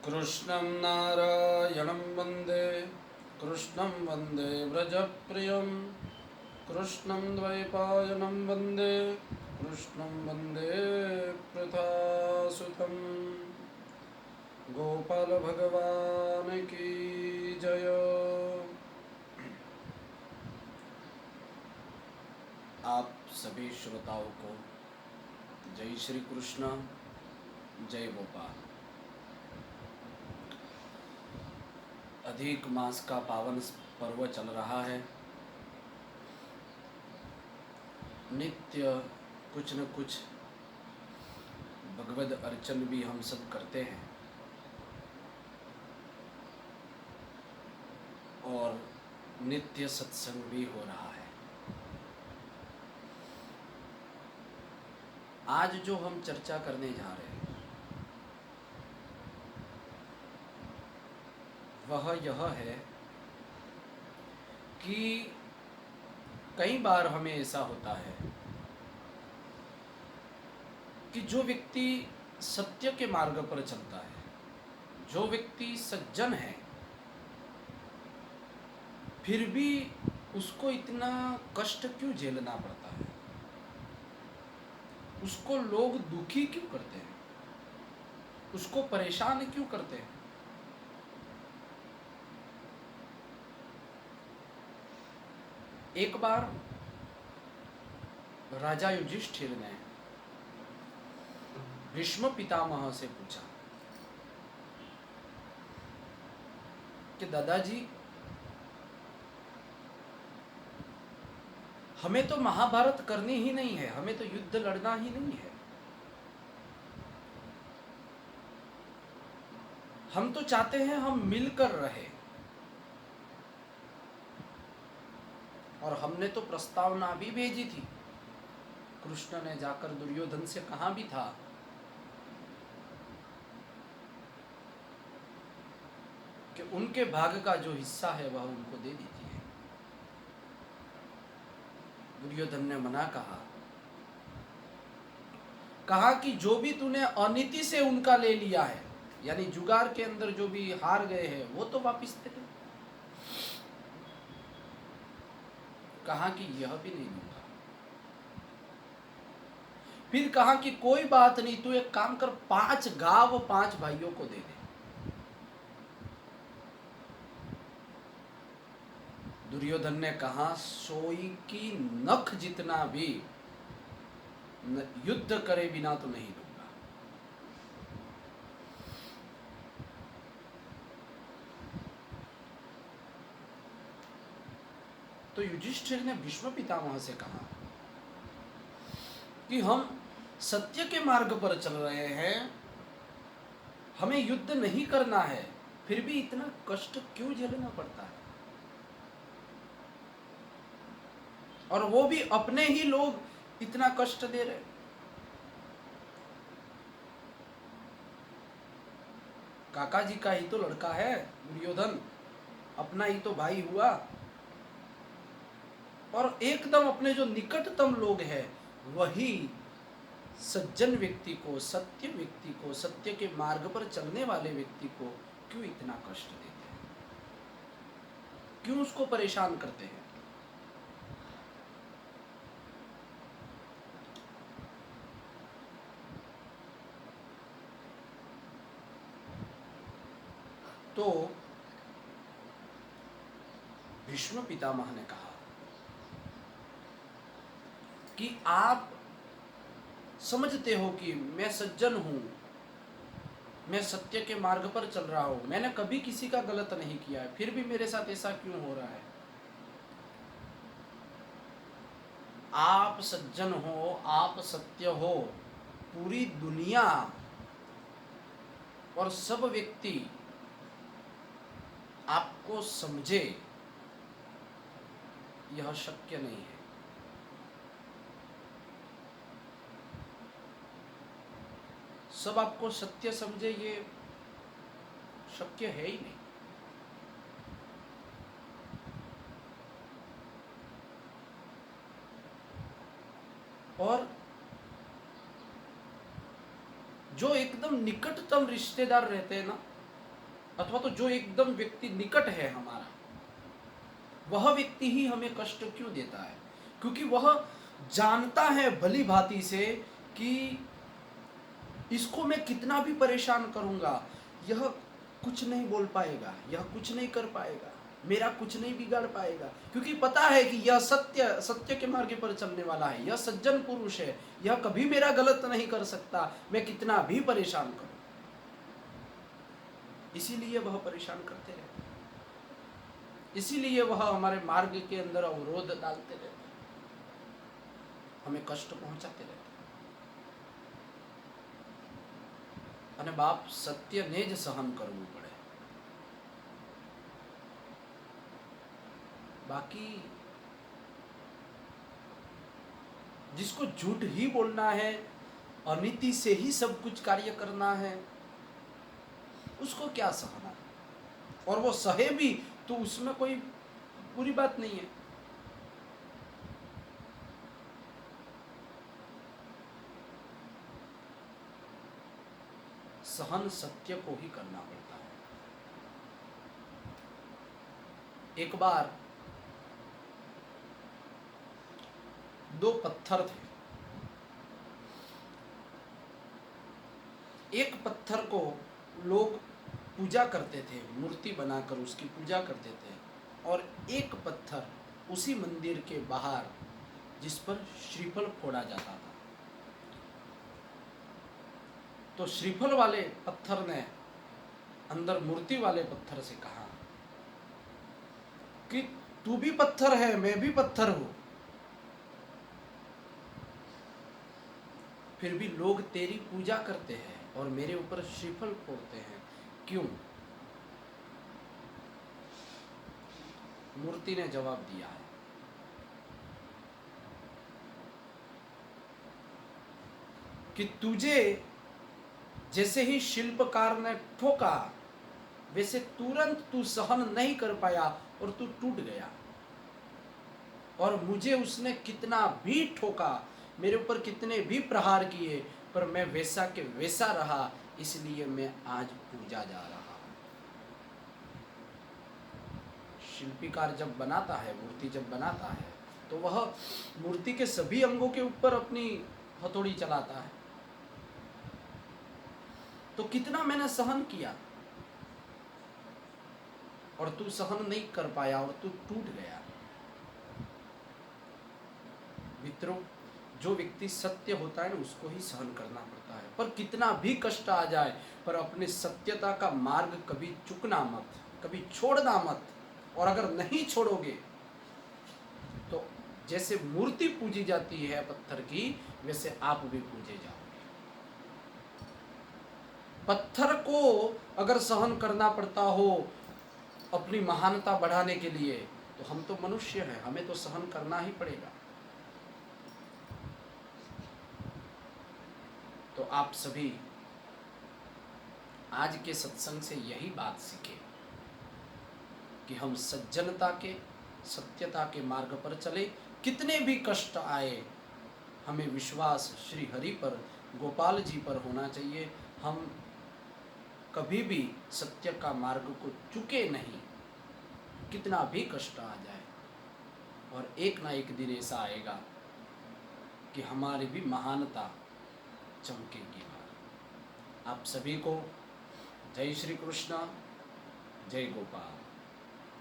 कृष्णं नारायणं वन्दे कृष्णं वन्दे व्रजप्रियं कृष्णं द्वैपायनं वन्दे कृष्णं वन्दे पृथासुतं गोपाल भगवान की जय। आप सभी श्रोताओं को जय श्री कृष्ण, जय गोपाल। अधिक मास का पावन पर्व चल रहा है। नित्य कुछ न कुछ भगवद अर्चन भी हम सब करते हैं और नित्य सत्संग भी हो रहा है। आज जो हम चर्चा करने जा रहे हैं वह यह है कि कई बार हमें ऐसा होता है कि जो व्यक्ति सत्य के मार्ग पर चलता है, जो व्यक्ति सज्जन है, फिर भी उसको इतना कष्ट क्यों झेलना पड़ता है? उसको लोग दुखी क्यों करते हैं? उसको परेशान क्यों करते हैं? एक बार राजा युधिष्ठिर ने भीष्म पितामह से पूछा कि दादाजी, हमें तो महाभारत करनी ही नहीं है, हमें तो युद्ध लड़ना ही नहीं है। हम तो चाहते हैं हम मिलकर रहे। और हमने तो प्रस्तावना भी भेजी थी। कृष्ण ने जाकर दुर्योधन से कहा भी था कि उनके भाग का जो हिस्सा है वह उनको दे दीजिए। दुर्योधन ने मना कहा कि जो भी तूने अनीति से उनका ले लिया है, यानी जुगार के अंदर जो भी हार गए हैं, वो तो वापिस दे दे। कहा कि यह भी नहीं दूंगा। फिर कहा कि कोई बात नहीं, तू एक काम कर, 5 गांव 5 भाइयों को दे दे। दुर्योधन ने कहा, सोई की नख जितना भी युद्ध करे बिना तो नहीं दूंगा। तो युधिष्ठिर ने भीष्म पितामह से कहा कि हम सत्य के मार्ग पर चल रहे हैं, हमें युद्ध नहीं करना है, फिर भी इतना कष्ट क्यों झेलना पड़ता है? और वो भी अपने ही लोग इतना कष्ट दे रहे। काका जी का ही तो लड़का है दुर्योधन, अपना ही तो भाई हुआ, और एकदम अपने जो निकटतम लोग हैं वही सज्जन व्यक्ति को, सत्य व्यक्ति को, सत्य के मार्ग पर चलने वाले व्यक्ति को क्यों इतना कष्ट देते हैं? क्यों उसको परेशान करते हैं? तो भीष्म पितामह ने कहा कि आप समझते हो कि मैं सज्जन हूं, मैं सत्य के मार्ग पर चल रहा हूं, मैंने कभी किसी का गलत नहीं किया है, फिर भी मेरे साथ ऐसा क्यों हो रहा है? आप सज्जन हो, आप सत्य हो, पूरी दुनिया और सब व्यक्ति आपको समझे, यह शक्य नहीं है। सब आपको सत्य समझे, ये शक्य है ही नहीं। और जो एकदम निकटतम रिश्तेदार रहते हैं ना, अथवा तो जो एकदम व्यक्ति निकट है हमारा, वह व्यक्ति ही हमें कष्ट क्यों देता है? क्योंकि वह जानता है भली भांति से कि इसको मैं कितना भी परेशान करूंगा, यह कुछ नहीं बोल पाएगा, यह कुछ नहीं कर पाएगा, मेरा कुछ नहीं बिगाड़ पाएगा, क्योंकि पता है कि यह सत्य के मार्ग पर चलने वाला है, यह सज्जन पुरुष है, यह कभी मेरा गलत नहीं कर सकता, मैं कितना भी परेशान करूं। इसीलिए वह परेशान करते रहते हैं, इसीलिए वह हमारे मार्ग के अंदर अवरोध डालते रहते हैं, हमें कष्ट पहुंचाते रहते हैं। અને બાપ સત્યને જ સહન કરવું પડે, बाकी जिसको झूठ ही बोलना है, अनीति से ही सब कुछ कार्य करना है, उसको क्या सहना, और वो सहे भी तो उसमें कोई बुरी बात नहीं है। सहन सत्य को ही करना पड़ता है। एक बार दो पत्थर थे, एक पत्थर को लोग पूजा करते थे, मूर्ति बनाकर उसकी पूजा करते थे, और एक पत्थर उसी मंदिर के बाहर जिस पर श्रीफल फोड़ा जाता था। तो श्रीफल वाले पत्थर ने अंदर मूर्ति वाले पत्थर से कहा कि तू भी पत्थर है, मैं भी पत्थर हूं, फिर भी लोग तेरी पूजा करते हैं और मेरे ऊपर श्रीफल फोड़ते हैं, क्यों? मूर्ति ने जवाब दिया है कि तुझे जैसे ही शिल्पकार ने ठोका, वैसे तुरंत तू सहन नहीं कर पाया और तू टूट गया, और मुझे उसने कितना भी ठोका, मेरे ऊपर कितने भी प्रहार किए, पर मैं वैसा के वैसा रहा, इसलिए मैं आज पूजा जा रहा हूं। शिल्पीकार जब बनाता है, मूर्ति जब बनाता है, तो वह मूर्ति के सभी अंगों के ऊपर अपनी हथौड़ी चलाता है। तो कितना मैंने सहन किया, और तू सहन नहीं कर पाया और तू टूट गया। मित्रों, जो व्यक्ति सत्य होता है ना, उसको ही सहन करना पड़ता है, पर कितना भी कष्ट आ जाए, पर अपनी सत्यता का मार्ग कभी चुकना मत, कभी छोड़ना मत। और अगर नहीं छोड़ोगे तो जैसे मूर्ति पूजी जाती है पत्थर की, वैसे आप भी पूजे जाओगे। पत्थर को अगर सहन करना पड़ता हो अपनी महानता बढ़ाने के लिए, तो हम तो मनुष्य हैं, हमें तो सहन करना ही पड़ेगा। तो आप सभी आज के सत्संग से यही बात सीखें कि हम सज्जनता के, सत्यता के मार्ग पर चले, कितने भी कष्ट आए, हमें विश्वास श्री हरि पर, गोपाल जी पर होना चाहिए। हम कभी भी सत्य का मार्ग को चुके नहीं, कितना भी कष्ट आ जाए, और एक ना एक दिन ऐसा आएगा कि हमारी भी महानता चमकेगी। आप सभी को जय श्री कृष्ण, जय गोपाल।